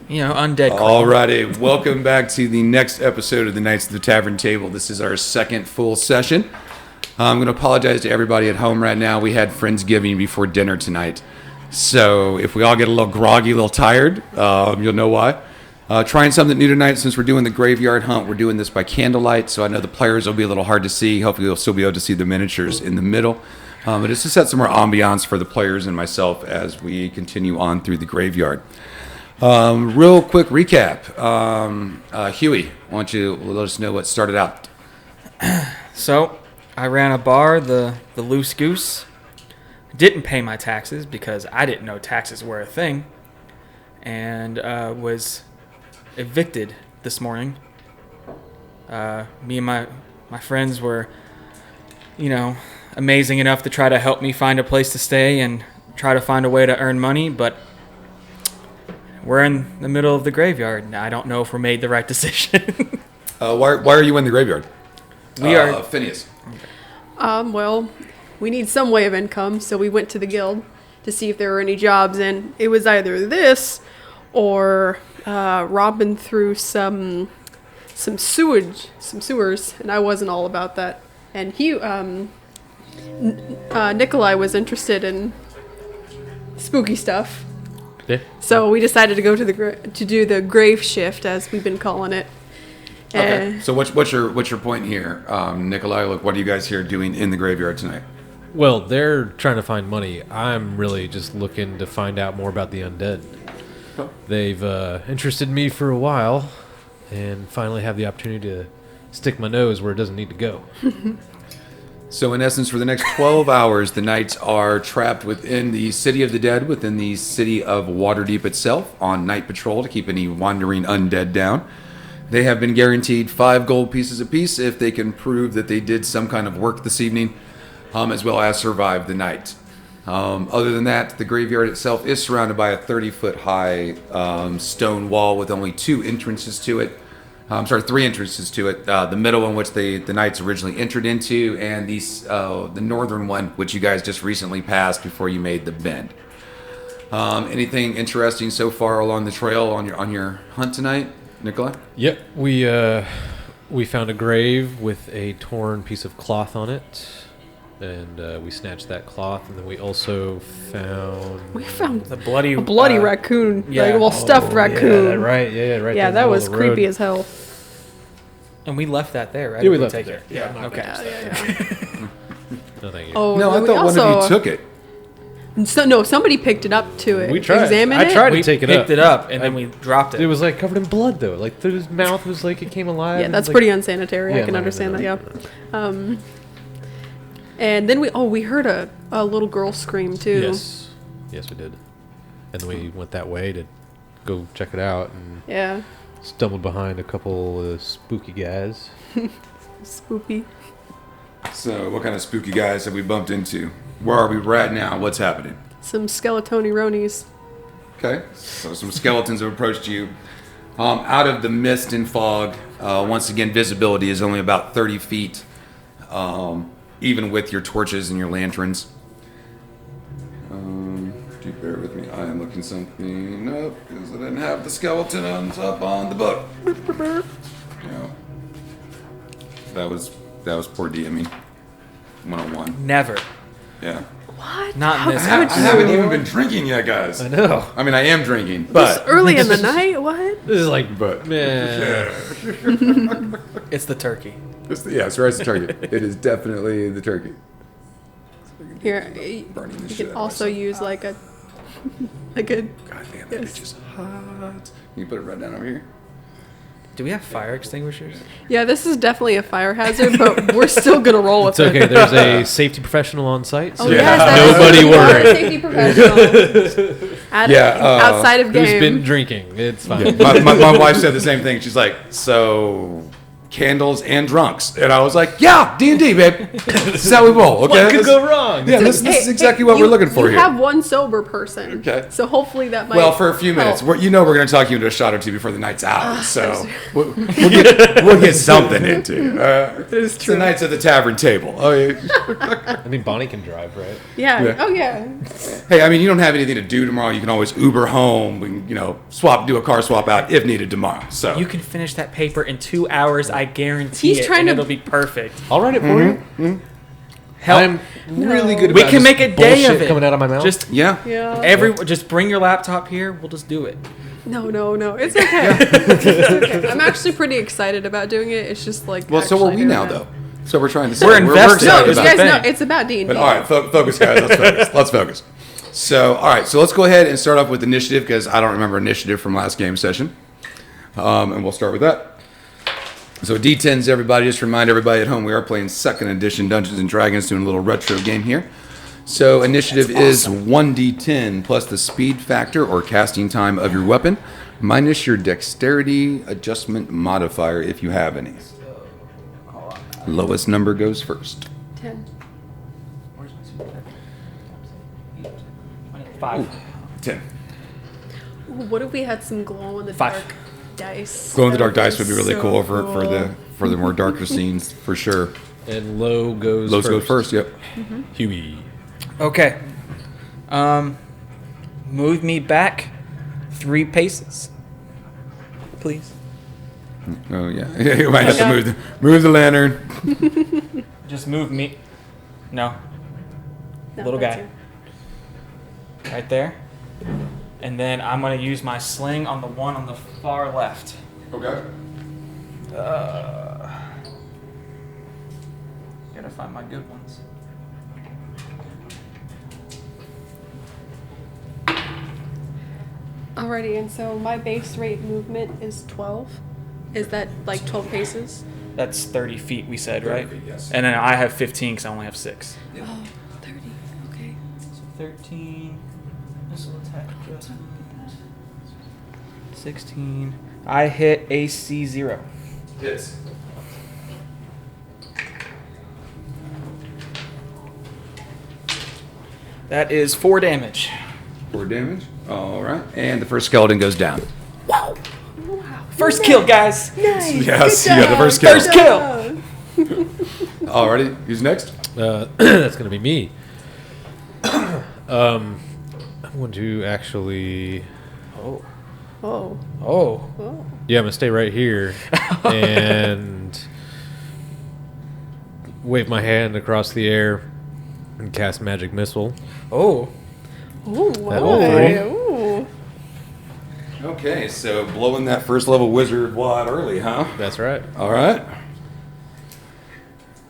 undead. Alrighty, welcome back to the next episode of the Knights of the Tavern Table. This is our second full session. I'm going to apologize to everybody at home right now. We had Friendsgiving before dinner tonight. So if we all get a little groggy, a little tired, you'll know why. Trying something new tonight since we're doing the graveyard hunt. We're doing this by candlelight, so I know the players will be a little hard to see. Hopefully you'll still be able to see the miniatures in the middle. But it's to set some more ambiance for the players and myself as we continue on through the graveyard. Real quick recap. Huey, why don't you let us know what started out? So, I ran a bar, the Loose Goose. Didn't pay my taxes because I didn't know taxes were a thing. And was evicted this morning. Me and my friends were, amazing enough to try to help me find a place to stay and try to find a way to earn money, but we're in the middle of the graveyard. Now, I don't know if we made the right decision. Why are you in the graveyard? We are... Phineas. Well, we need some way of income, so we went to the guild to see if there were any jobs, and it was either this or robbing through some sewers, and I wasn't all about that. And Nikolai was interested in spooky stuff. Yeah. So we decided to go to do the grave shift, as we've been calling it. Okay. So what's your point here, Nikolai? Look, what are you guys here doing in the graveyard tonight? Well, they're trying to find money. I'm really just looking to find out more about the undead. Oh. They've interested me for a while, and finally have the opportunity to stick my nose where it doesn't need to go. So in essence, for the next 12 hours, the Knights are trapped within the City of the Dead, within the City of Waterdeep itself, on night patrol to keep any wandering undead down. They have been guaranteed 5 gold pieces apiece if they can prove that they did some kind of work this evening, as well as survive the night. Other than that, the graveyard itself is surrounded by a 30-foot high stone wall with only 3 entrances to it. The middle one, which the Knights originally entered into, and the northern one, which you guys just recently passed before you made the bend. Anything interesting so far along the trail on your hunt tonight, Nikolai? Yep, we found a grave with a torn piece of cloth on it, and we snatched that cloth, and then we also found the bloody raccoon, yeah. Stuffed raccoon. Yeah, right. Yeah, that was creepy as hell. And we left that there, right? Yeah, we left it there. Yeah. Okay. Yeah. No, thank you. Oh, No, I thought one of you took it. Somebody picked it up to We tried. examine I it. tried to We take it picked up. it up, and then we dropped it. It was like covered in blood, though. Like his mouth was like it came alive. Yeah, that's like, pretty unsanitary. Yeah, I can no, understand no. that. Yeah. And then we heard a little girl scream too. Yes, we did. And then we went that way to go check it out, and Yeah. stumbled behind a couple of spooky guys. Spooky. So what kind of spooky guys have we bumped into? Where are we right now? What's happening? Some skeletoni-ronies. Okay, so some skeletons have approached you. Out of the mist and fog, once again, visibility is only about 30 feet, even with your torches and your lanterns. Do bear with me. I am looking something up because I didn't have the skeletons up on the book. Yeah. That was poor DMing. 101. Never. Yeah. What? Not in this I house. haven't even been drinking yet, guys. I know. I mean, I am drinking, This but early in the night? What? This is like, But- man. It's the turkey. it's the turkey. It is definitely the turkey. Here, Burning the you shit can out of also myself. use like a God damn, that Yes. bitch is hot. Can you put it right down over here? Do we have fire extinguishers? Yeah, this is definitely a fire hazard, but we're still gonna roll with It's okay. it. There's a safety professional on site. So Oh, Yeah. yes, that Nobody is worry. Safety professional. Outside of game. Who's been drinking? It's fine. My wife said the same thing. She's like, so candles, and drunks. And I was like, yeah, D&D, babe. This is how we roll, okay? What could go wrong? Yeah, this is exactly what we're looking for you here. You have one sober person. Okay. So hopefully that might Well, for a few minutes. help. We're going to talk you into a shot or two before the night's out. So we'll get something into. That is It's true. the Knights of the Tavern table. Oh, yeah. I mean, Bonnie can drive, right? Yeah. Yeah. Oh, yeah. Hey, I mean, you don't have anything to do tomorrow. You can always Uber home. We can, do a car swap out if needed tomorrow. So You can finish that paper in 2 hours, I guarantee He's it, trying and to- it'll be perfect. I'll write it for you. Help. I'm really good. We about can just make a day bullshit of it. coming out of my mouth. Just yeah. Yeah. just bring your laptop here. We'll just do it. No. It's okay. It's okay. I'm actually pretty excited about doing it. It's just like. Well, so are actually we now, doing it. though. So we're trying to say We're invested. No, excited you Is the guys thing. know it's about D&D. But all right, focus, guys. Let's focus. Let's focus. So, all right. So let's go ahead and start off with initiative because I don't remember initiative from last game session. And we'll start with that. So D10s, everybody. Just remind everybody at home we are playing 2nd edition Dungeons and Dragons, doing a little retro game here. So initiative is 1d10 plus the speed factor or casting time of your weapon minus your dexterity adjustment modifier if you have any. Lowest number goes first. 10. 5. 10. Ooh, what if we had some glow in the 5. dark dice? Glow in the That dark dice would be really so cool for the more darker scenes for sure. and low goes Lows first. go first. Yep. Huey. Okay. Move me back 3 paces, please. Oh yeah. You might have to Okay. move the lantern. Just move me. No, No, little that's guy. you. right there. And then I'm gonna use my sling on the one on the far left. Okay. Gotta find my good ones. Alrighty, and so my base rate movement is 12. Is that like 12 paces? That's 30 feet, we said, 30 right? feet, yes. And then I have 15 because I only have 6. Oh, 30. Okay. So 13. Missile attack adjustment. 16. I hit AC 0. Hits. That is 4 damage. 4 damage. All right. And the first skeleton goes down. Wow. First kill, guys. Nice. Yes, Good you got the job. first kill. First kill. Alrighty. Who's next? That's gonna be me. I'm going to actually. Oh. Oh. Oh. Oh. Yeah, I'm gonna stay right here and wave my hand across the air and cast magic missile. Oh. Ooh. That Wow. will three. Ooh. Okay, so blowing that first level wizard wad early, huh? That's right. All right.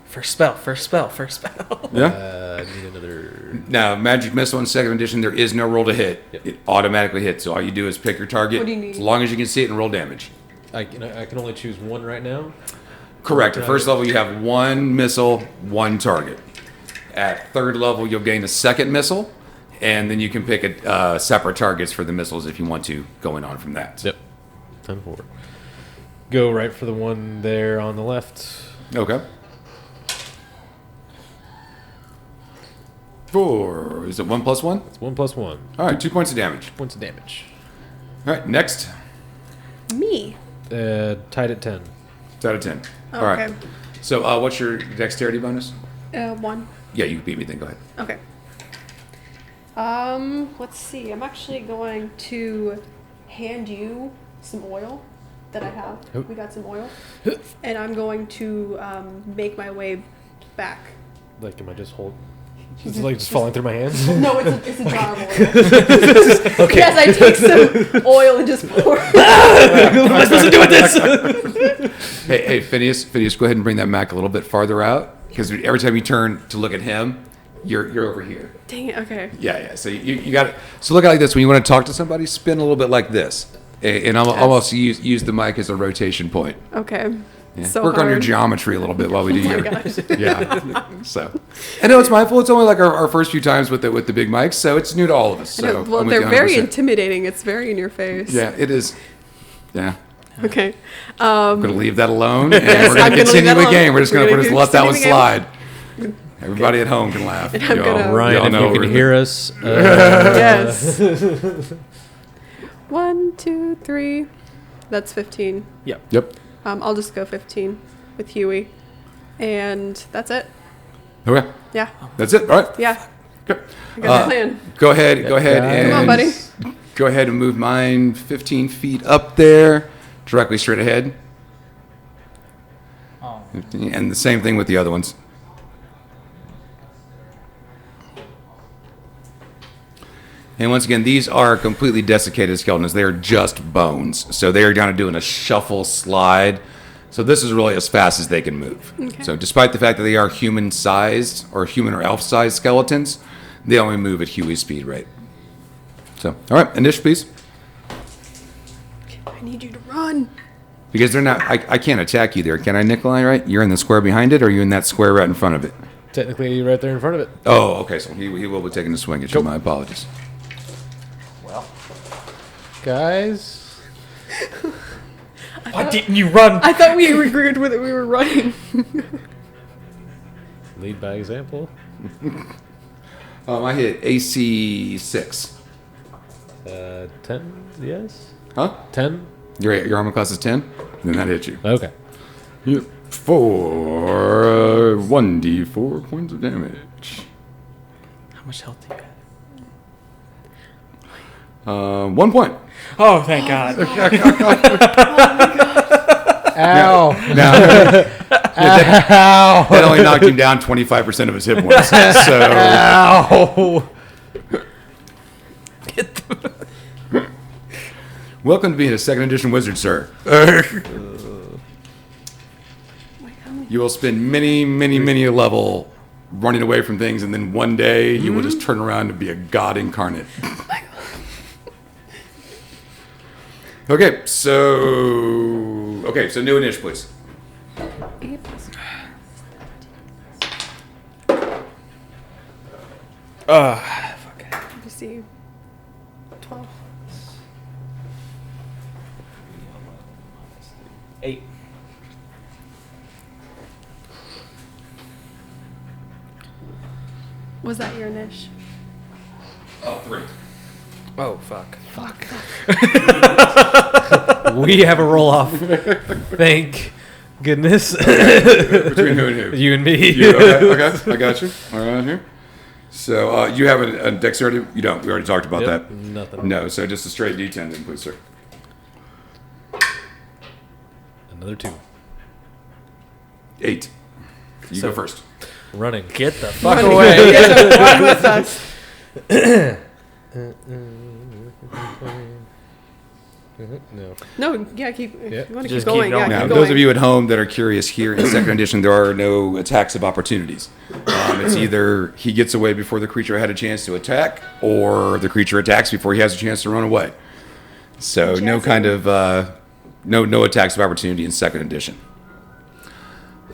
First spell, first spell, first spell. Yeah. I need another. Now, Magic Missile in 2nd edition, there is no roll to hit. Yep. It automatically hits. So all you do is pick your target. What do you need? As long as you can see it and roll damage. I can only choose one right now. Correct. At Okay. first level, you have 1 missile, 1 target. At 3rd level, you'll gain a 2nd missile, and then you can pick separate targets for the missiles if you want to, going on from that. Yep. 10-4. Go right for the one there on the left. Okay. 4. Is it 1 plus 1? It's 1+1. All right, 2 points of damage. Points of damage. All right, next. Me. Tied at 10. It's out of 10. Oh, All right. okay. So what's your dexterity bonus? 1. Yeah, you beat me then. Go ahead. Okay. Let's see. I'm actually going to hand you some oil that I have. Oh. We got some oil. And I'm going to make my way back. Like, am I just hold? Is it like just falling through my hands? No, it's a jar of oil. Okay. Yes, I take some oil and just pour. What am I supposed to do with this? Hey, Phineas, go ahead and bring that Mac a little bit farther out because every time you turn to look at him, you're over here. Dang it. Okay. Yeah. So you got it. So look at it like this. When you want to talk to somebody, spin a little bit like this, and almost use the mic as a rotation point. Okay. Yeah. So Work on your hard. geometry a little bit while we do Oh my your. gosh. Yeah. So, I know it's my fault. It's only like our first few times with the big mics, so it's new to all of us. I know, So well, I'm with they're you very 100%. intimidating. It's very in your face. Yeah, it is. Yeah. Okay. I'm going to leave that alone, and Yes, we're going I'm to gonna leave continue that the game. alone. We're just We're going to gonna let that one continue the slide. Everybody at home can laugh. And I'm gonna- Ryan, know if you we're can the- hear us. Yes. 1, 2, 3. That's 15. Yep. I'll just go 15 with Huey. And that's it. Okay. Yeah. That's it. All right. Yeah. Okay. I got a plan. Go ahead guys. and Come on, buddy. go ahead and move mine 15 feet up there, directly straight ahead. Oh. 15, and the same thing with the other ones. And once again, these are completely desiccated skeletons. They are just bones. So they are kind of doing a shuffle slide. So this is really as fast as they can move. Okay. So despite the fact that they are human-sized or human or elf-sized skeletons, they only move at Huey's speed rate. So, all right, initiative, please. I need you to run. Because they're not, I can't attack you there. Can I, Nikolai, right? You're in the square behind it, or are you in that square right in front of it? Technically, right there in front of it. Oh, okay, so he will be taking a swing at you. My apologies. Well, Guys. why didn't you run? I thought we agreed with it. We were running. Lead by example. I hit AC 6. 10, yes? Huh? 10? Your armor class is 10? Then that hits you. Okay. Yep. 1d4 points of damage. How much health do you have? 1 point. Oh, thank God. Ow! Now, Ow! that only knocked him down 25% of his hit points. So, Ow! welcome to being a second edition wizard, sir. You will spend many a level running away from things, and then one day you will just turn around and be a god incarnate. Okay, so new initiative, please. 8 plus Fuck. Let me see. 12. 8. Was that your niche? Oh, 3. Oh, fuck. We have a roll off. Thank goodness. Between who and who? You and me. You, okay, I got you. All right, here. So you have a dexterity? You don't. We already talked about Yep, that. nothing. No, so just a straight D10 then, please, sir. Another 2. 8. You So- go first. Running. Get the fuck Running. away. Get the run with us. No. No, yeah, keep. Yeah. You want to Just keep keep going? going. Yeah, Now, keep those going. of you at home that are curious, here in second edition, there are no attacks of opportunities. It's either he gets away before the creature had a chance to attack, or the creature attacks before he has a chance to run away. So no kind of no attacks of opportunity in second edition.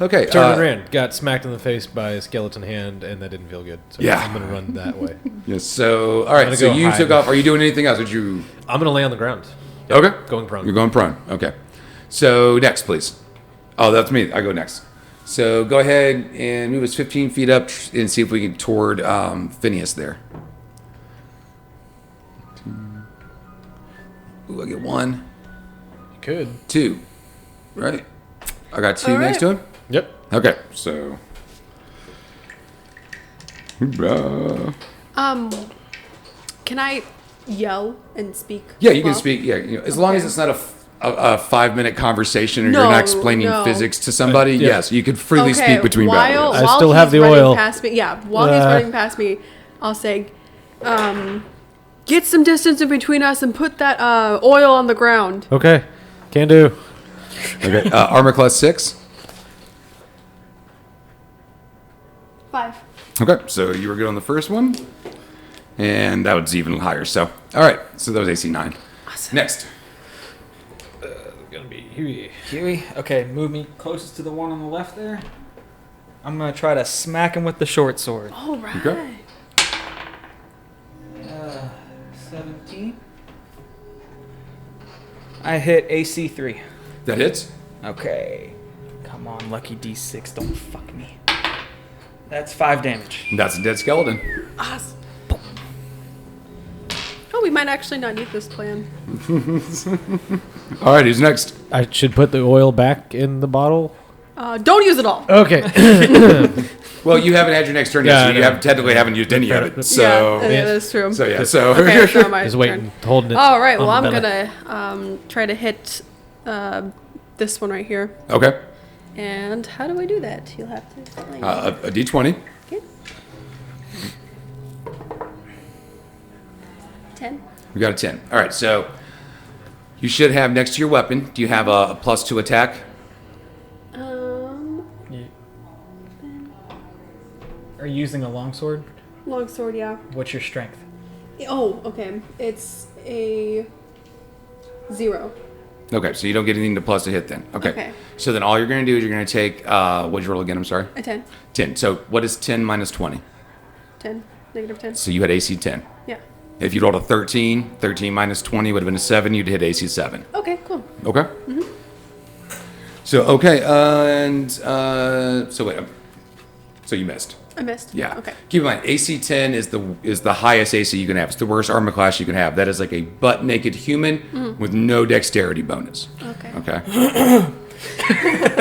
Okay. Turned and ran. Got smacked in the face by a skeleton hand, and that didn't feel good. So Yeah. I'm going to run that way. Yes. So all right. gonna So go you hide. took off. Are you doing anything else? Did you? I'm going to lay on the ground. Okay. Going prone. You're going prone. Okay. So next, please. Oh, that's me. I go next. So go ahead and move us 15 feet up and see if we can toward Phineas there. Ooh, I get 1, You could. 2. Right. I got 2 All next right. to him. Yep. Okay. So. Hoorah. Can I yell and speak? Yeah, you can well? speak. Yeah, as long as Okay. it's not a 5-minute conversation or No, you're not explaining no. physics to somebody. Yeah. Yes, you could freely Okay, speak between while, battles. I still have he's the running oil. Past me, yeah, while he's running past me, I'll say, get some distance in between us and put that oil on the ground. Okay. Can do. Okay. Armor class 6. 5. Okay, so you were good on the first one, and that was even higher. So, all right, so that was AC 9. Awesome. Next, Gonna be Huey. Huey, okay, move me closest to the one on the left there. I'm gonna try to smack him with the short sword. All right. Okay. 17. I hit AC 3. That hits. Okay. Come on, lucky D6, don't fuck me. That's 5 damage. That's a dead skeleton. Awesome. Oh, we might actually not need this plan. All right, who's next? I should put the oil back in the bottle. Don't use it all. Okay. Well, you haven't had your next turn yet, Yeah, so I you know. technically haven't used any of it. So, yeah, that's true. so. Okay, so my Just waiting, holding it. All right. Well, on I'm the belly. gonna try to hit this one right here. Okay. And how do I do that? You'll have to explain. A D20. Okay. 10. We got a 10. All right, so you should have next to your weapon. Do you have a +2 attack? Are you using a longsword? Longsword, yeah. What's your strength? Oh, okay. It's a 0. Okay, so you don't get anything to plus to hit then. Okay. Okay. So then all you're going to do is you're going to take, what'd you roll again? I'm sorry. A 10. 10. So what is 10 minus 20? 10. Negative 10. So you had AC 10. Yeah. If you rolled a 13, 13 minus 20 would have been a 7. You'd hit AC 7. Okay, cool. Okay. So, okay, and so wait. So you missed. I missed. Yeah. Okay. Keep in mind, AC 10 is the highest AC you can have. It's the worst armor class you can have. That is like a butt naked human with no dexterity bonus. Okay. Okay.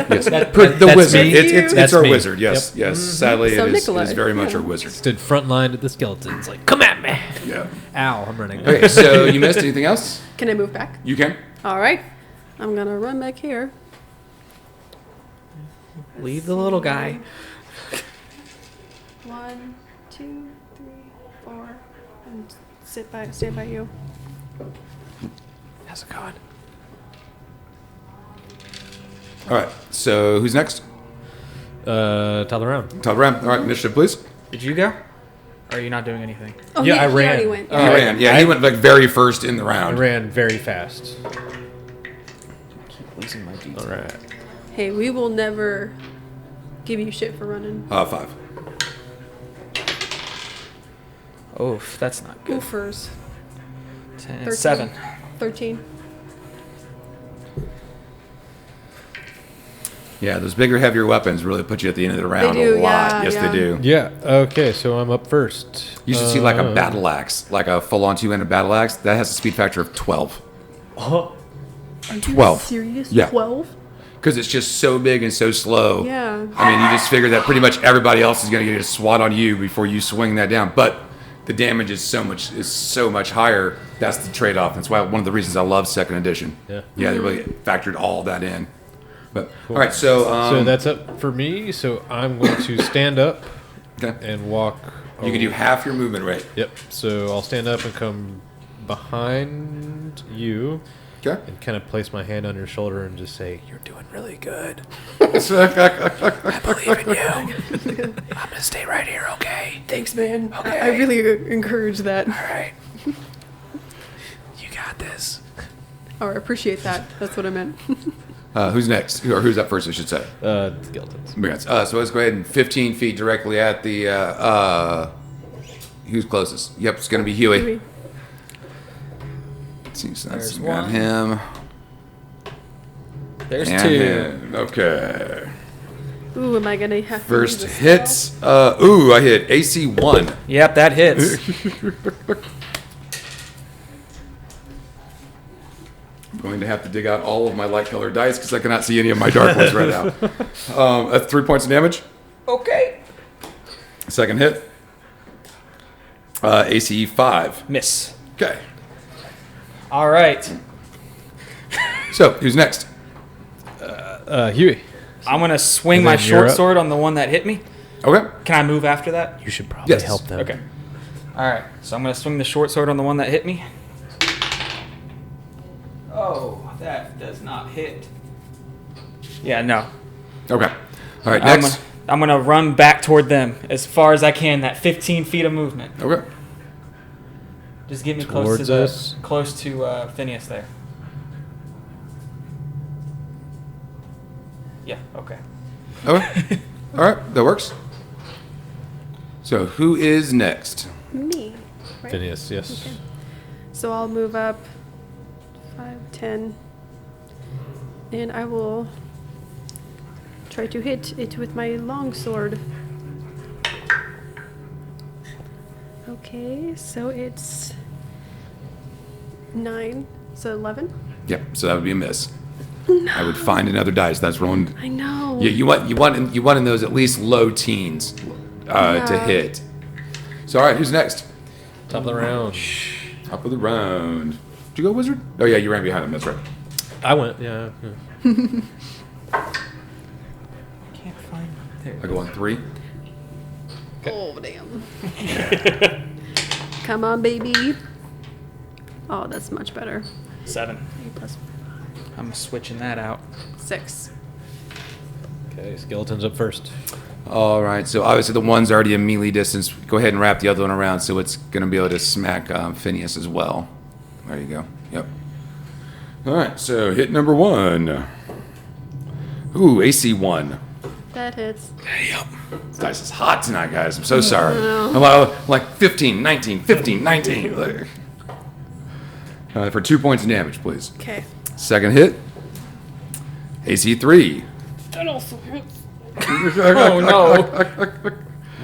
Yes. The that's wizard. me. It's That's our me. wizard. Yes. Yep. Yes. Sadly, So it is Nikolai. very much Yeah. our wizard. Stood front line at the skeletons, like, come at me. Yeah. Ow, I'm running. Okay. So you missed anything else? Can I move back? You can. All right. I'm going to run back here. Leave the little guy. 1, 2, 3, 4, and stay by you. How's it going? All right. So who's next? Top of the round. Top round. All right. Initiative, please. Did you go? Or are you not doing anything? Oh, Yeah, I he ran. already went. He ran. Yeah, he went like very first in the I round. ran very fast. Keep losing my D. All right. Hey, we will never give you shit for running. 5. Oof, that's not good. Oofers. 10, 13. 7. 13. Yeah, those bigger, heavier weapons really put you at the end of the round do, a lot. yeah, Yes, yeah. they do. Yeah. Okay. So I'm up first. You should see like a battle axe, like a full-on two-handed battle axe. That has a speed factor of 12. Oh, Are you 12. serious? Yeah. 12? Because it's just so big and so slow. Yeah. I mean, you just figure that pretty much everybody else is going to get a swat on you before you swing that down. But the damage is so much higher. That's the trade-off. That's why one of the reasons I love second edition. Yeah. Yeah, they really factored all that in. But all right, so so that's up for me. So I'm going to stand up okay. and walk. You can do half your movement rate. Yep. So I'll stand up and come behind you Okay. and kind of place my hand on your shoulder and just say, "You're doing really good. I I believe in you. I'm gonna stay right here, okay? Thanks, man. Okay. I really encourage that. All right. You got this." Or appreciate that. That's what I meant. Who's next? Or who's up first, I should say. Skeletons. So let's go ahead and 15 feet directly at the. Who's closest? Yep, it's going to be Huey. Maybe. Let's see, so that's There's got one. him. There's and 2. him. Okay. Ooh, am I going to have to First use this hits. I hit AC 1. Yep, that hits. I'm going to have to dig out all of my light colored dice because I cannot see any of my dark ones right now. That's 3 points of damage. Okay. Second hit. AC 5. Miss. Okay. All right. So, who's next? Huey. I'm going to swing And my then you're short up. sword on the one that hit me. Okay. Can I move after that? You should probably Yes. help them. Okay. All right. So I'm going to swing the short sword on the one that hit me. Oh, that does not hit. Yeah, no. Okay. All right, next. I'm going to run back toward them as far as I can, that 15 feet of movement. Okay. Just get me Towards us? close to Phineas there. Yeah, okay. Okay. All right, that works. So, who is next? Me. Right? Phineas, yes. Okay. So I'll move up 5, 10. And I will try to hit it with my longsword. Okay, so it's 9, so 11. Yep. So that would be a miss. I would find another dice. That's rolling. I know. You want in those at least low teens to hit. So all right, who's next? Top of the round. Top of the round. Did you go wizard? Oh yeah, you ran behind him. That's right. I went, yeah. Can't find there. I go on 3. Oh, damn. Come on, baby. Oh, that's much better. 7. 8 plus I'm switching that out. 6. Okay, skeletons up first. All right. So obviously the one's already a melee distance. Go ahead and wrap the other one around, so it's going to be able to smack Phineas as well. There you go. Yep. All right. So hit number 1. Ooh, AC 1. That hits. Yep. This dice is hot tonight, guys. I'm so sorry. I'm like 15, 19, 15, 19. For 2 points of damage, please. Okay. Second hit. AC 3. That also hits. Oh no!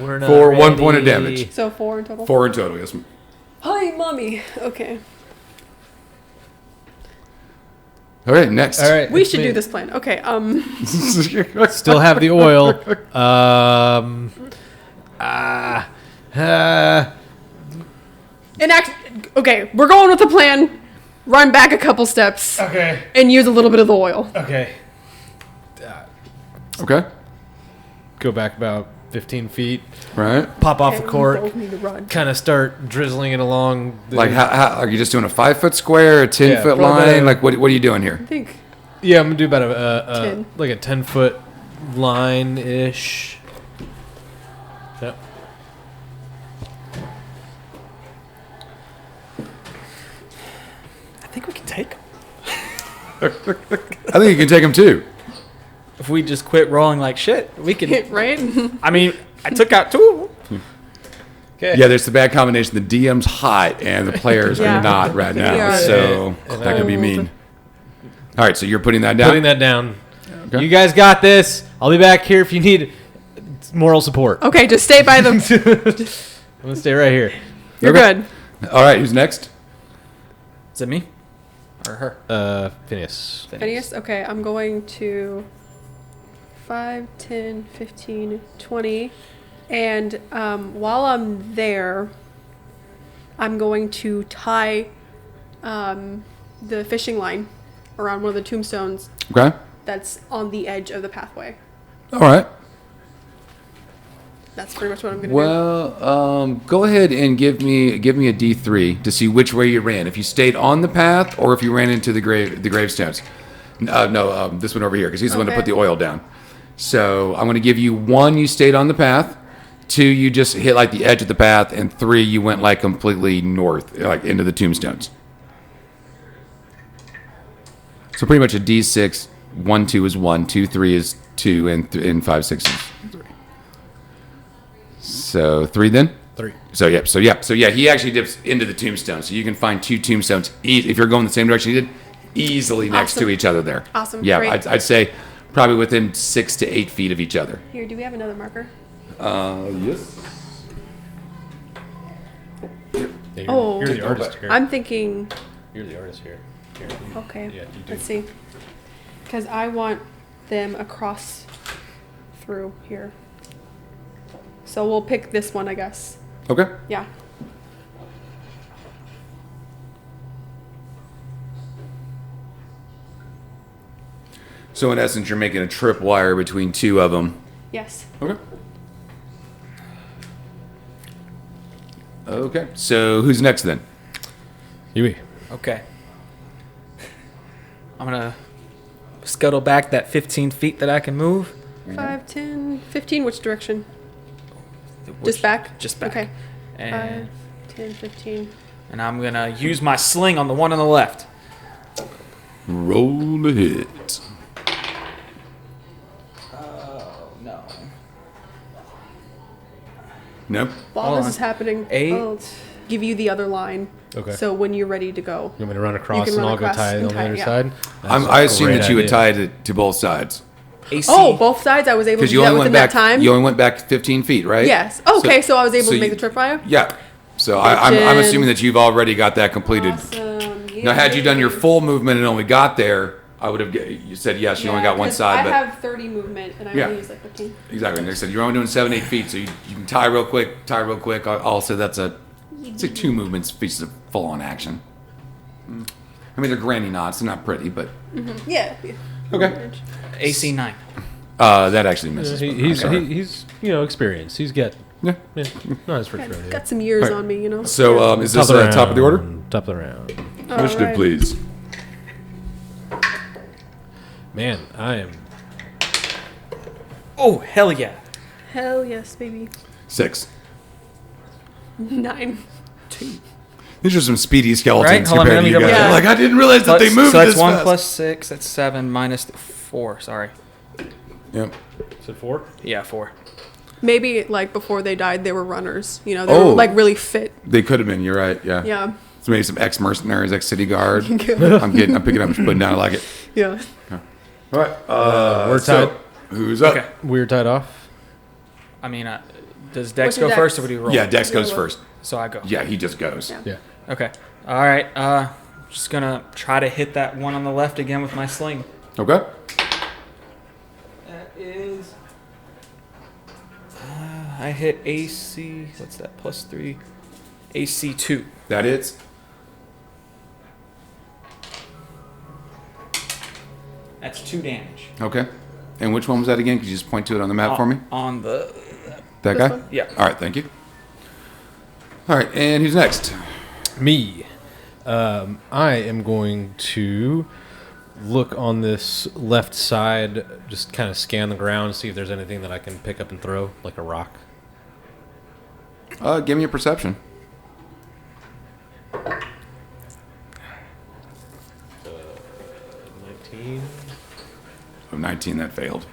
We're not For 1 ready. point of damage. So 4 in total? 4 in total, yes. Hi, mommy. Okay. All right, next. All right. We it's should me. do this plan. Okay, Still have the oil. okay, we're going with the plan. Run back a couple steps Okay. and use a little bit of the oil. Okay. Okay. Go back about 15 feet. Right. Pop off Okay, the we cork. both need to run. Kind of start drizzling it along. Like, how are you just doing a 5-foot square, a 10-foot probably line? better. Like, what are you doing here? I think. Yeah, I'm gonna do about a 10. like a 10-foot line ish. Yep. I think we can take 'em. I think you can take them too. If we just quit rolling like shit, we can. Right? I mean, I took out 2 of them. Okay. Yeah, there's the bad combination. The DM's hot and the players Yeah. are not right now, Yeah. so And that could be cold. mean. All right, so you're putting that down. Putting that down. Okay. You guys got this. I'll be back here if you need moral support. Okay, just stay by them. I'm gonna stay right here. You're Okay. good. All right, who's next? Is it me or her? Phineas. Phineas, okay, I'm going to 5, 10, 15, 20. And while I'm there, I'm going to tie the fishing line around one of the tombstones Okay. that's on the edge of the pathway. All right. That's pretty much what I'm going to Well, go ahead and give me a D3 to see which way you ran. If you stayed on the path or if you ran into the gravestones. No, this one over here because he's the one to Okay. put the oil down. So I'm going to give you 1. You stayed on the path. 2. You just hit like the edge of the path, and 3. You went like completely north, like into the tombstones. So pretty much a D6. 1, 2 is 1. 2, 3 is 2, and 5, 6 is 3. So 3 then. 3. So yeah. He actually dips into the tombstone, so you can find 2 tombstones. If you're going the same direction he did, easily next to Awesome. each other there. Awesome, Yeah, great. I'd say probably within 6 to 8 feet of each other. Here, do we have another marker? Yes. Yeah, Oh. you're the artist here. I'm thinking, You're the artist here. Here. okay, Yeah, you do. let's see. Because I want them across through here. So we'll pick this one, I guess. Okay. Yeah. So in essence, you're making a tripwire between 2 of them. Yes. Okay. Okay. So who's next then? Huey. Okay. I'm gonna scuttle back that 15 feet that I can move. 5, 10, 15, which direction? Which- Just back? Just back. Okay. And 5, 10, 15. I'm gonna use my sling on the one on the left. Roll a hit. Oh no. Nope. While Hold this on. is happening, 8. I'll give you the other line. Okay. So when you're ready to go, You want me to run across can and run I'll go across tie it and on the tie it, other yeah. side? I assume that you would tie tie it to both sides. AC. oh, both sides. I was able to Because do you that only within went back. that time. You only went back 15 feet, right? Yes. Okay, so I was able to make you- the tripwire. Yeah. So I'm Kitchen. assuming that you've already got that completed. Awesome. Now, had you done your full movement and only got there, I would have. You said yes. You only got one 'cause side, I but have 30 movement, and I Yeah. only use like 15. exactly. They said you're only doing 7-8 feet, so you can tie real quick. Also, that's it's like 2 movements, pieces of full on action. I mean, they're granny knots. They're not pretty, but Yeah. okay. AC 9. That actually misses. but He's okay. he's experienced. He's got Yeah. not his first round. Got some years Alright. on me, you know. So is this top of the order? Top of the round. Initiative, Alright. please. Man, I am. Oh, hell yeah. Hell yes, baby. 6. 9. These are some speedy skeletons Right, hold on, compared to let me you guys. double check. Like I didn't realize that they moved so that's this 1 fast. plus 6. That's 7 minus 4. Sorry. Yep. Is it 4? Yeah, 4. Maybe like before they died, they were runners. You know, they Oh. were like really fit. They could have been. You're right. Yeah. Yeah. So maybe some ex-mercenaries, ex-city guard. I'm picking up and putting down. I like it. Yeah. All right. We're so, tied. who's up? Okay. We're tied off. I mean, does Dex What's your go first or dex? do we roll? Yeah, Dex goes Yeah. first. So I go. Yeah, he just goes. Yeah. Yeah. Okay. All right. Just gonna try to hit that one on the left again with my sling. Okay. That is. I hit AC. What's that? Plus 3. AC 2. That hits. That's 2 damage. Okay. And which one was that again? Could you just point to it on the map for me? On the. That This guy? one? Yeah. All right, thank you. All right, and who's next? Me. I am going to look on this left side, just kind of scan the ground, see if there's anything that I can pick up and throw, like a rock. Give me a perception. 19. Oh, 19, that failed.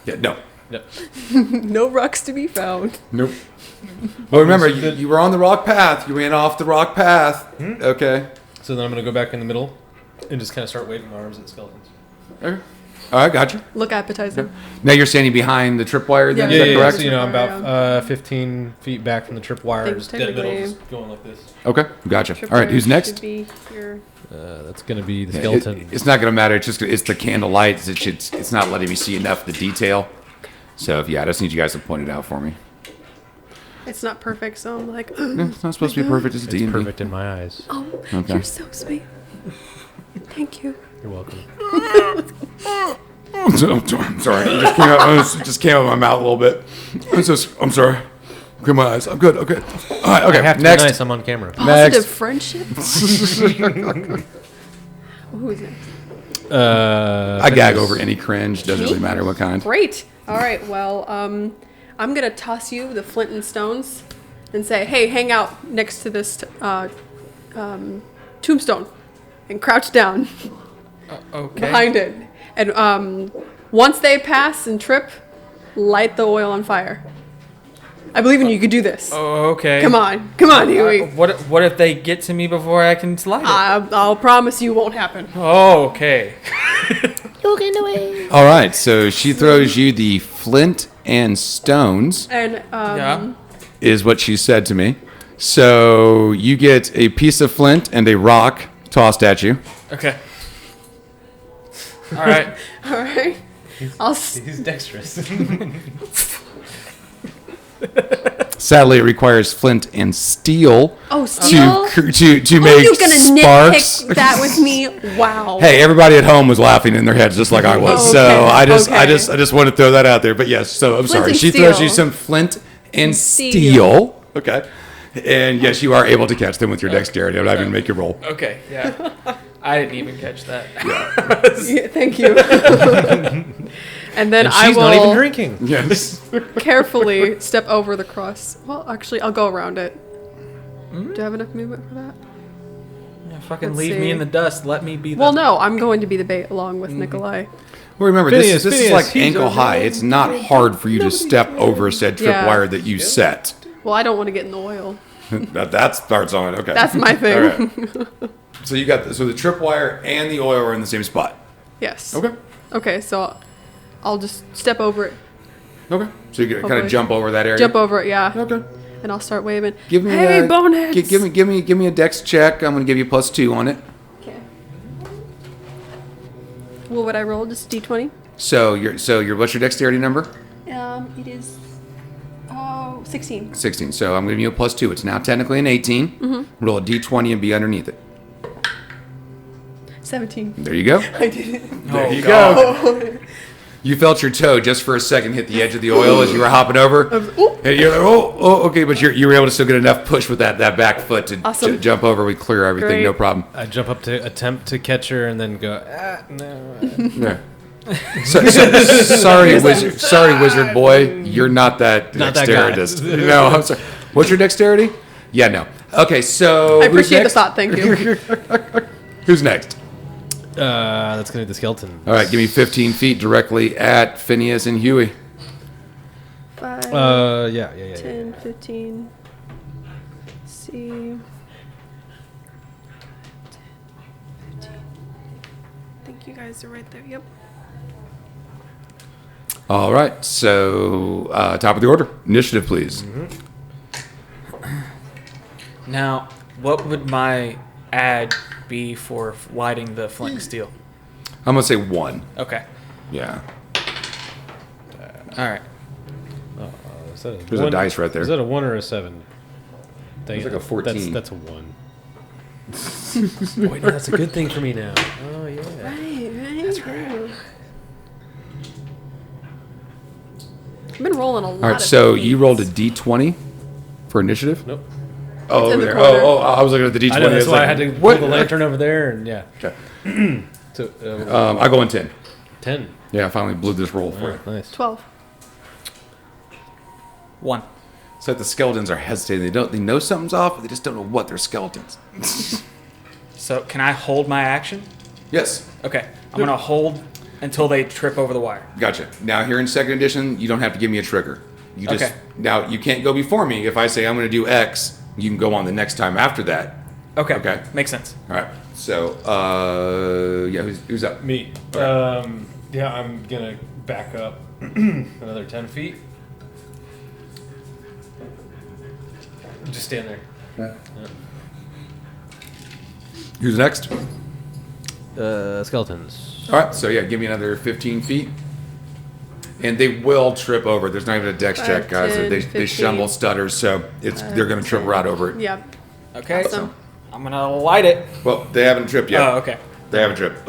Yeah, no. Yep. No rocks to be found. Nope. Well, remember, you were on the rock path. You ran off the rock path. Okay. So then I'm going to go back in the middle and just kind of start waving my arms at the skeletons. Okay. All right, gotcha. Look appetizing. Now you're standing behind the tripwire then, Yeah, is that yeah, correct? So, I'm Tripwire, about 15 feet back from the tripwire, Think just dead middle, technically- just going like this. Okay, gotcha. All right, who's Tripwire next? should be your- That's going to be the Yeah, skeleton. it's not going to matter. It's the candle lights. It's not letting me see enough of the detail. So, I just need you guys to point it out for me. It's not perfect, so I'm like, It's not supposed to be perfect. It's a It's D&D. perfect in my eyes. oh, Okay. you're so sweet. Thank you. You're welcome. I'm sorry. It just came out of my mouth a little bit. I'm sorry. Look at my eyes. I'm good. Okay. All right. Okay. I have to Next. be nice. I'm on camera. Positive Next. friendship. Who is next? I gag over any cringe. Doesn't really matter what kind. Great. All right. Well, I'm gonna toss you the flint and stones, and say, "Hey, hang out next to this tombstone, and crouch down Okay. behind it. And once they pass and trip, light the oil on fire. I believe in you. You could do this. Oh, okay. Come on, Huey. What if they get to me before I can slide it? I'll promise you won't happen. Oh, okay. All right. So she throws you the flint and stones, And Yeah. is what she said to me. So you get a piece of flint and a rock tossed at you. Okay. All right. all right, He's dexterous. Sadly, it requires flint and steel steel. to Oh, make you're gonna sparks. nitpick that with me? Wow. Hey, everybody at home was laughing in their heads just like I was. Oh, So okay, I just okay. want to throw that out there. But yes, so I'm sorry. and She throws you steel. some flint and Steel. steel. Okay. And yes, you are able to catch them with your dexterity. I'm not even make your roll. Okay. Yeah. I didn't even catch that. Yeah, thank you. And then And I she's will not even drinking. Yes. carefully step over the cross. Well, actually, I'll go around it. Do I have enough movement for that? Yeah, fucking Let's leave see. me in the dust. Let me be the. Well, no, I'm going to be the bait along with Nikolai. Well, remember, Phineas, this is Phineas, like he's ankle over high. there. It's not hard for you to step over said Yeah. tripwire that you set. Well, I don't want to get in the oil. that starts on it. Okay. That's my thing. All right. So you got the tripwire and the oil are in the same spot. Yes. Okay. Okay, so I'll just step over it. Okay. So you can kind of Hopefully. jump over that area. Jump over it, yeah. Okay. And I'll start waving. Give me hey, boneheads! give me a dex check. I'm gonna give you +2 on it. Okay. What would I roll? Just D20? So your what's your dexterity number? It is 16. 16. So I'm giving you a +2. It's now technically an 18. Mm-hmm. Roll a d20 and be underneath it. 17. There you go. I did it. There you go. You felt your toe just for a second hit the edge of the oil as you were hopping over. And you're like, okay, but you were able to still get enough push with that back foot to Awesome. jump over. We clear everything, Great. no problem. I jump up to attempt to catch her and then go, no. Yeah. Sorry, wizard boy. You're not that Not that guy. dexterous. No, I'm sorry. What's your dexterity? Yeah, no. Okay, so I who's appreciate the next? thought, thank you. Who's next? That's going to be the skeleton. All right, give me 15 feet directly at Phineas and Huey. 5, Yeah. 10, 15. Let's see. 10, 15. I think you guys are right there. Yep. All right, so top of the order. Initiative, please. Now, what would my ad be for lighting the flint steel? I'm going to say 1. Okay. Yeah. All right. There's a dice right there. Is that a 1 or a 7? It's like a 14. That's a 1. Wait, no, that's a good thing for me now. Oh, yeah. Right. That's right. I've been rolling a lot. All right, so you rolled a d20 for initiative? Nope. Oh, It's in over the there. corner. I was looking at the d20. I know, that's was why like, I had to what? pull the lantern over there, and yeah. Okay. So, I go in 10. 10. Yeah, I finally blew this roll for All it. right, nice. 12. 1. It's like the skeletons are hesitating. They know something's off, but they just don't know what. They're skeletons. So can I hold my action? Yes. Okay. I'm going to hold until they trip over the wire. Gotcha. Now, here in second edition, you don't have to give me a trigger. You just Okay. Now, you can't go before me. If I say I'm going to do X, you can go on the next time after that. Okay. Okay. Makes sense. All right. So, yeah, who's up? Me. Yeah, I'm going to back up another 10 feet. Just stand there. Yeah. Who's next? Skeletons. All right. So, yeah, give me another 15 feet. And they will trip over. There's not even a dex 5, check, guys. 10, they 15. stumble, stutter, so they're going to trip right over it. Yeah. Okay. Awesome. I'm going to light it. Well, they haven't tripped yet. Oh, okay. They haven't tripped.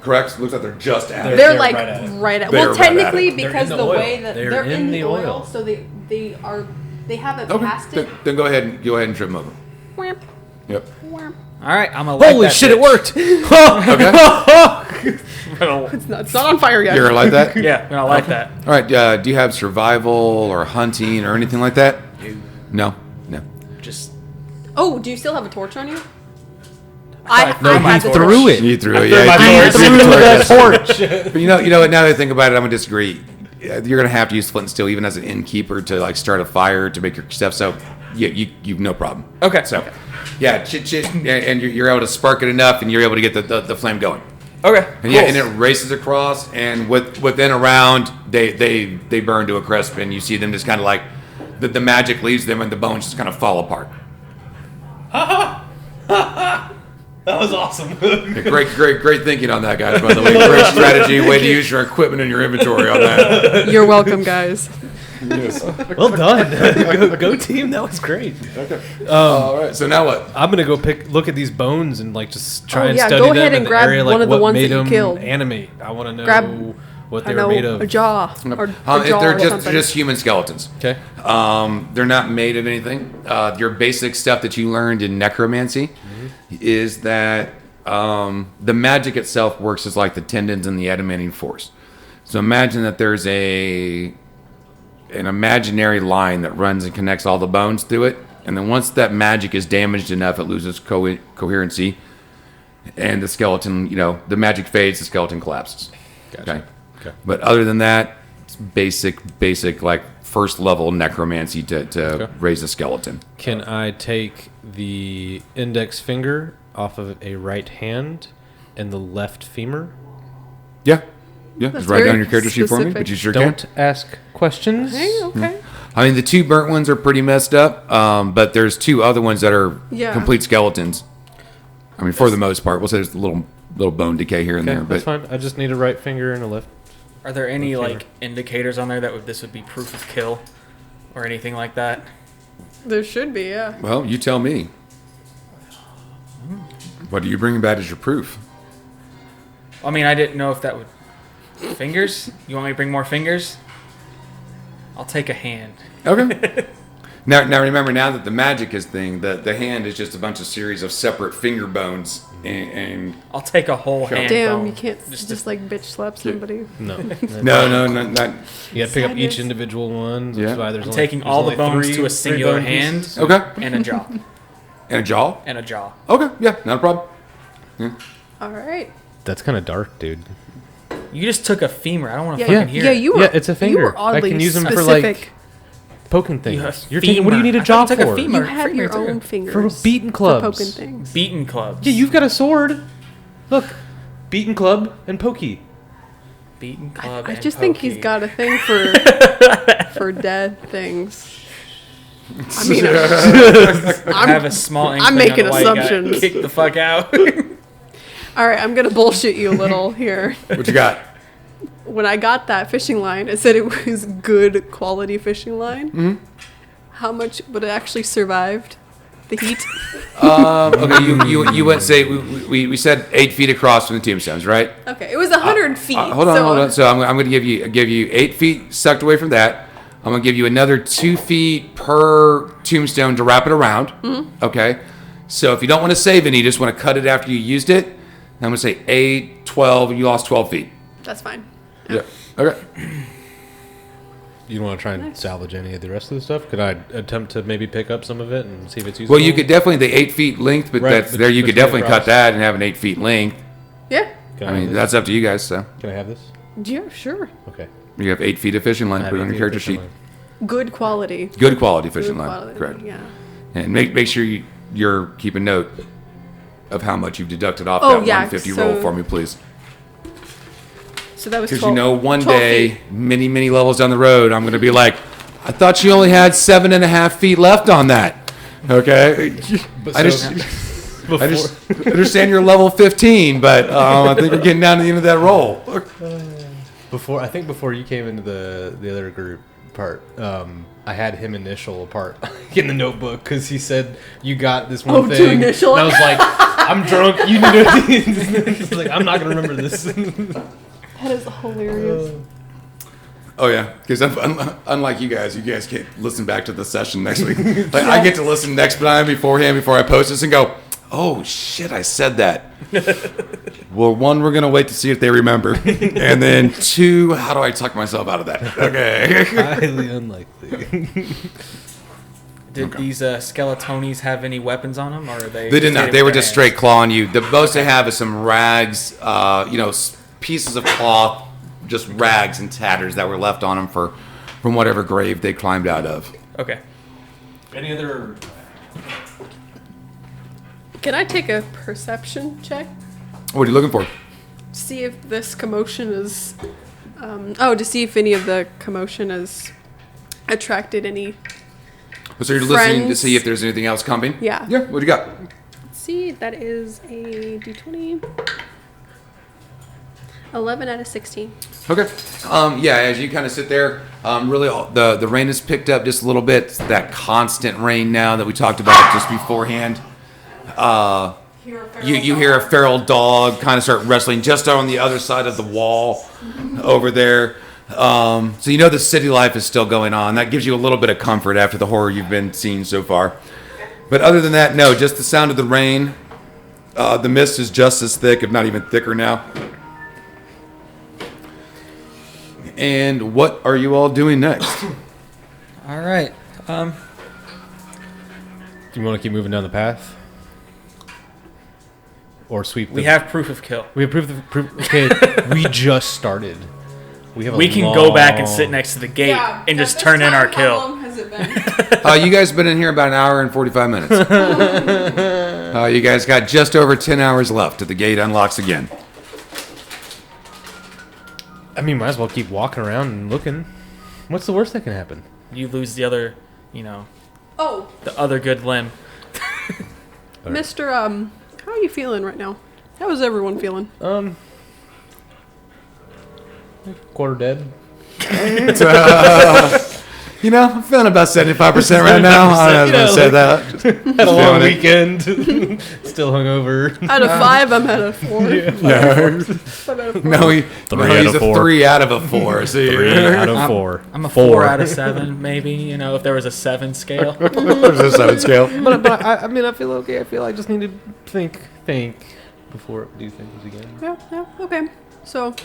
Correct? Looks like they're just at it. They're They're like right at it. right at. They're Well, right at technically, it. They're because in the the oil. way that They're in the the oil, oil. so they haven't Okay. passed it. Then go ahead and trip them over. Whamp, Yep. whamp. All right. I'm going to light Holy that shit, bitch. it worked! Okay. It's not on fire yet. You're gonna like that? Yeah. I'm going to light that. All right. Do you have survival or hunting or anything like that? No. Just Oh, do you still have a torch on you? I threw my had the torch. Threw it. You threw it. threw my Yeah, torch. you Threw threw that it. torch. But you know what? Now that I think about it, I'm gonna disagree. You're gonna have to use flint and steel even as an innkeeper to like start a fire to make your stuff. So you've no problem. Okay. So yeah, chit, and you're able to spark it enough, and you're able to get the flame going. Okay. And yeah, and it races across, and within a round, they burn to a crisp, and you see them just kind of like the magic leaves them, and the bones just kind of fall apart. That was awesome. Yeah, great thinking on that, guys. By the way, great strategy, way to use your equipment and your inventory on that. You're welcome, guys. Yes. Well done. Go team. That was great. All right. So now what? I'm gonna go look at these bones and like just try and yeah, study go them ahead in and the grab area, one like of the what ones made that you them killed. animate. I want to know Grab, what I they were know, made of. a jaw or a If jaw they're or just something. just human skeletons. Okay. They're not made of anything. Your basic stuff that you learned in necromancy is that the magic itself works as like the tendons and the adamantium force. So imagine that there's an imaginary line that runs and connects all the bones through it, and then once that magic is damaged enough, it loses coherency, and the skeleton, the magic fades, the skeleton collapses. Gotcha. Okay. But other than that, it's basic like first level necromancy to raise a skeleton. Can I take the index finger off of a right hand and the left femur? Yeah. Just That's write down very your character sheet for me, specific. but you sure Don't can. ask questions. Hey, okay. I mean, the 2 burnt ones are pretty messed up, but there's 2 other ones that are Yeah. complete skeletons. I mean, for the most part. We'll say there's a little bone decay here and Okay, there. that's But fine. I just need a right finger and a left. Are there any Okay. like indicators on there that this would be proof of kill, or anything like that? There should be, yeah. well, you tell me. What are you bringing back as your proof? I mean, I didn't know if that would fingers. You want me to bring more fingers? I'll take a hand. Okay. Now remember, now that the magic is thing, the hand is just a bunch of series of separate finger bones, and I'll take a whole Sure. hand. Damn, bone. you can't Just just like bitch slap somebody. No. no, not. You got to pick up each Sadness. individual one. Which Yeah. is why there's I'm only, taking there's all the only bones three- to a three singular bone hand. pieces. Okay. And a jaw. And a jaw. And a jaw. Okay, yeah, not a problem. All right. That's kind of dark, dude. You just took a femur. I don't want to Yeah, fucking hear yeah, it. you were. Yeah, it's a You finger. were oddly I can use them specific. for like poking things. have You're taking. What do you need a femur. I jaw thought you took a for? femur. You have Femur your too. own fingers For beating clubs. for poking things. Beaten clubs. Yeah, you've got a sword. Look, beaten club and pokey. Beaten club. I and just think he's pokey. got a thing for dead things. I mean, I have a small inkling I'm making on why you got assumptions. kicked the fuck out. all right, I'm gonna bullshit you a little here. What you got? When I got that fishing line, it said it was good quality fishing line. Mm-hmm. How much would it actually survived the heat? Okay, you went say we said 8 feet across from the tombstones, right? Okay, it was 100 feet. Hold on. So I'm going to give you 8 feet sucked away from that. I'm going to give you another 2 feet per tombstone to wrap it around. Mm-hmm. Okay. So if you don't want to save any, you just want to cut it after you used it. I'm going to say 8, 12. You lost 12 feet. That's fine. Yeah. Okay. You don't want to try and salvage any of the rest of the stuff? Could I attempt to maybe pick up some of it and see if it's useful? Well, you could definitely the 8 feet length, but Right, that's but there. You push could it definitely across. cut that and have an 8 feet length. Yeah. Can I have mean, this? that's up to you guys. So Can I have this? Yeah, sure. Okay. you have 8 feet of fishing line. I Put it have on your a character fishing sheet. line. Good quality. Good quality fishing Good line. quality, Correct. Yeah. And make sure you're keeping note of how much you've deducted off Oh, that yeah, 150 so- roll for me, please. So that was Because 12, you know, one 12 day, feet. many levels down the road, I'm going to be like, I thought you only had 7.5 feet left on that. Okay, But I so- just Before, I just understand you're level 15, but I think we're getting down to the end of that roll. before you came into the other group part, I had him initial a part in the notebook because he said you got this one Oh, to thing. initial And I it? was like, I'm drunk. You need to. He's like, I'm not gonna remember this. That is hilarious. Oh yeah, because unlike you guys can't listen back to the session next week. Like I get to listen next time beforehand before I post this and go, oh shit, I said that. Well, one, we're gonna wait to see if they remember, and then two, how do I tuck myself out of that? Okay. Highly unlikely. Did these skeletones have any weapons on them, or are they? They did not. stayed They with were their just hands? straight clawing you. The most they have is some rags, pieces of cloth, just rags and tatters that were left on them from whatever grave they climbed out of. Okay. Any other? Can I take a perception check? What are you looking for? See if this commotion is. To see if any of the commotion has attracted any. So you're listening to Friends. see if there's anything else coming? Yeah. Yeah. What do you got? Let's see, that is a d20. 11 out of 16. Okay. Yeah, as you kind of sit there, really the rain has picked up just a little bit. It's that constant rain now that we talked about just beforehand. You hear a feral dog kind of start wrestling just on the other side of the wall over there. So you know the city life is still going on. That gives you a little bit of comfort after the horror you've been seeing so far. But other than that, no, just the sound of the rain. The mist is just as thick, if not even thicker now. And what are you all doing next? All right. Do you want to keep moving down the path, or sweep? We have proof of kill. We have proof. Okay, we just started. We can go back and sit next to the gate and just turn in our kill. How long has it been? You guys been in here about an hour and 45 minutes. You guys got just over 10 hours left till the gate unlocks again. I mean, might as well keep walking around and looking. What's the worst that can happen? You lose the other, Oh, the other good limb. Mr. How are you feeling right now? How is everyone feeling? Quarter dead. I'm feeling about 75% right now. I was going to say that. Had a long weekend. Still hungover. Out of 5, I'm at a 4. No, he's a 3 out of a 4. So 3 out of 4. I'm a 4 out of 7, maybe. If there was a 7 scale. There's a 7 scale. But I mean, I feel okay. I feel I just need to think before I do things again. Yeah, okay. So,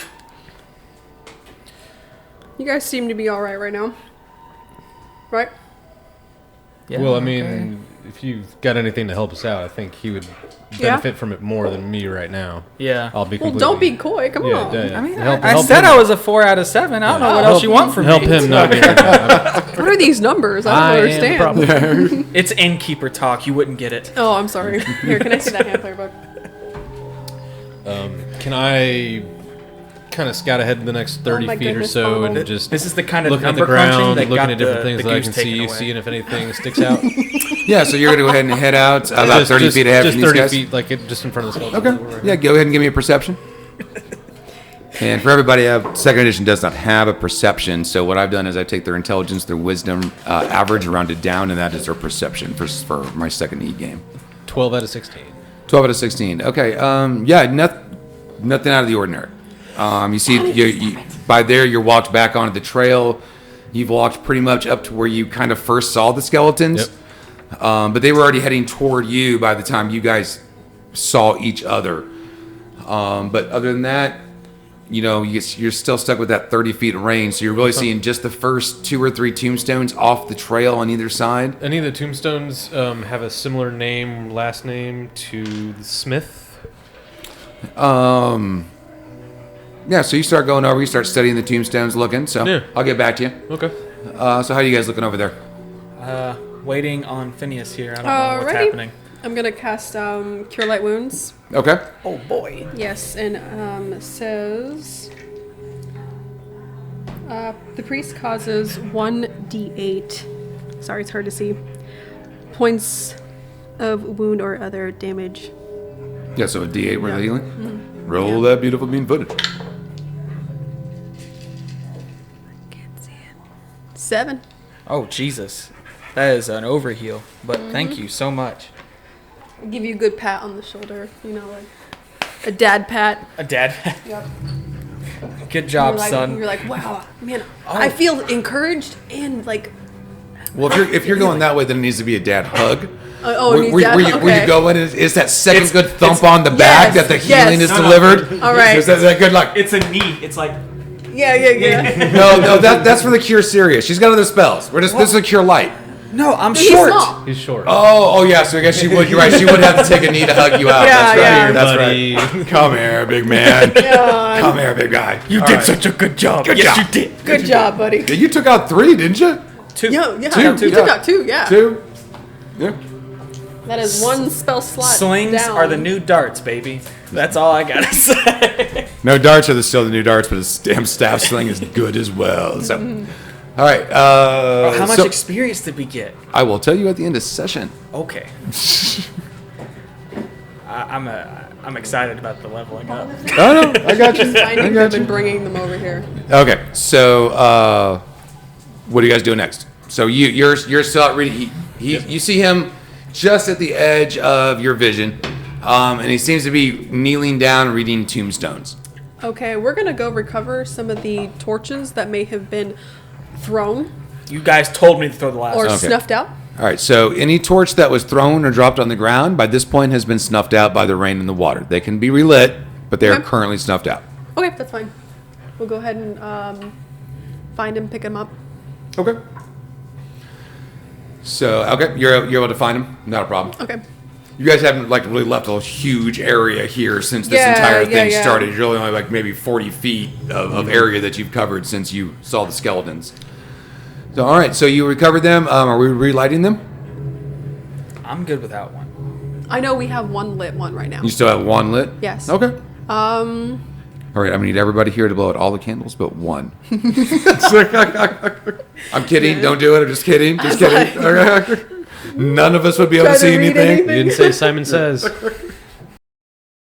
you guys seem to be alright right now. Right? Yeah, well, I mean, if you've got anything to help us out, I think he would benefit from it more than me right now. Yeah. I'll be Well, completely... don't be coy. Come on. Yeah. I mean, Help I said him. I was a 4 out of 7. I don't know what else you want from help me. him not be right now. What are these numbers? I don't understand. It's innkeeper talk. You wouldn't get it. Oh, I'm sorry. Here, can I see that hand player book? Can I kind of scout ahead the next 30 my feet or goodness, so Bono. and just This is the kind of looking at the number crunching ground, that looking got at different the things that I goose can taken see, away. seeing if anything sticks out. Yeah, so you're going to go ahead and head out about 30 feet ahead just from these 30 guys? feet, like just in front of the skull. Okay. Yeah, go ahead and give me a perception. And for everybody, second edition does not have a perception. So what I've done is I take their intelligence, their wisdom average, rounded down, and that is their perception for my second E game. 12 out of 16. 12 out of 16. Okay. Nothing out of the ordinary. You see, by there, you're walked back onto the trail. You've walked pretty much up to where you kind of first saw the skeletons. Yep. But they were already heading toward you by the time you guys saw each other. But other than that, you're still stuck with that 30 feet range. So you're really seeing just the first 2 or 3 tombstones off the trail on either side. Any of the tombstones have a similar last name to the Smith? Yeah, so you start going over, you start studying the tombstones, looking. So Yeah. I'll get back to you. Okay. So how are you guys looking over there? Waiting on Phineas here. I don't know what's Alrighty. happening. I'm gonna cast Cure Light Wounds. Okay. Oh boy. Yes, and it says the priest causes 1d8. Sorry, it's hard to see. Points of wound or other damage. Yeah, so a D8 worth of Yeah. healing. Mm-hmm. Roll that beautiful bean footage. Can't see it. 7. Oh Jesus, that is an overheal. But thank you so much. I'll give you a good pat on the shoulder. Like a dad pat. A dad. Yep. Good job, You're son. like, wow, man, I feel encouraged and like. Well, if you're going that way, then it needs to be a dad hug. Where you go in is that second good thump on the back that the healing is No, no. delivered? All right. Is that good luck? It's a knee. It's like. Yeah. No, that's for the cure serious. She's got other spells. This is a cure light. No, I'm He's short. small. He's short. Oh yeah. So I guess she would. You're right. She would have to take a knee to hug you out. Yeah, yeah. That's Buddy. right. Come here, big man. Yeah. Come here, big guy. You All did right. such a good job. Good yes, job. you did. Good job, buddy. Yeah, you took out 3, didn't you? 2. Yeah. Two, You yeah. took out 2. Yeah. 2. Yeah. That is 1 spell slot. Slings down. are the new darts, baby. That's all I gotta say. No, darts are still the new darts, but his damn staff sling is good as well. So, all right. How much so experience did we get? I will tell you at the end of session. Okay. I'm excited about the leveling up. Oh no, I got you. Finding them and bringing them over here. Okay, so what are you guys doing next? So you're still out reading. You see him just at the edge of your vision, and he seems to be kneeling down reading tombstones. Okay, we're gonna go recover some of the torches that may have been thrown You guys told me to throw the last or one. Okay. snuffed out. All right, so any torch that was thrown or dropped on the ground by this point has been snuffed out by the rain and the water. They can be relit, but they are Okay. currently snuffed out. Okay, that's fine. We'll go ahead and find him, pick him up. Okay. So okay, you're able to find him. Not a problem. Okay. You guys haven't like really left a huge area here since this Yeah, entire yeah, thing yeah. started. You're only like maybe 40 feet of area that you've covered since you saw the skeletons. So, all right. So you recovered them. Are we relighting them? I'm good without one. I know we have one lit one right now. You still have one lit? Yes. Okay. All right. I'm gonna need everybody here to blow out all the candles but one. I'm kidding. Don't do it. I'm just kidding. Just kidding. None of us would be able to Try to see read anything. anything. You didn't say Simon Says.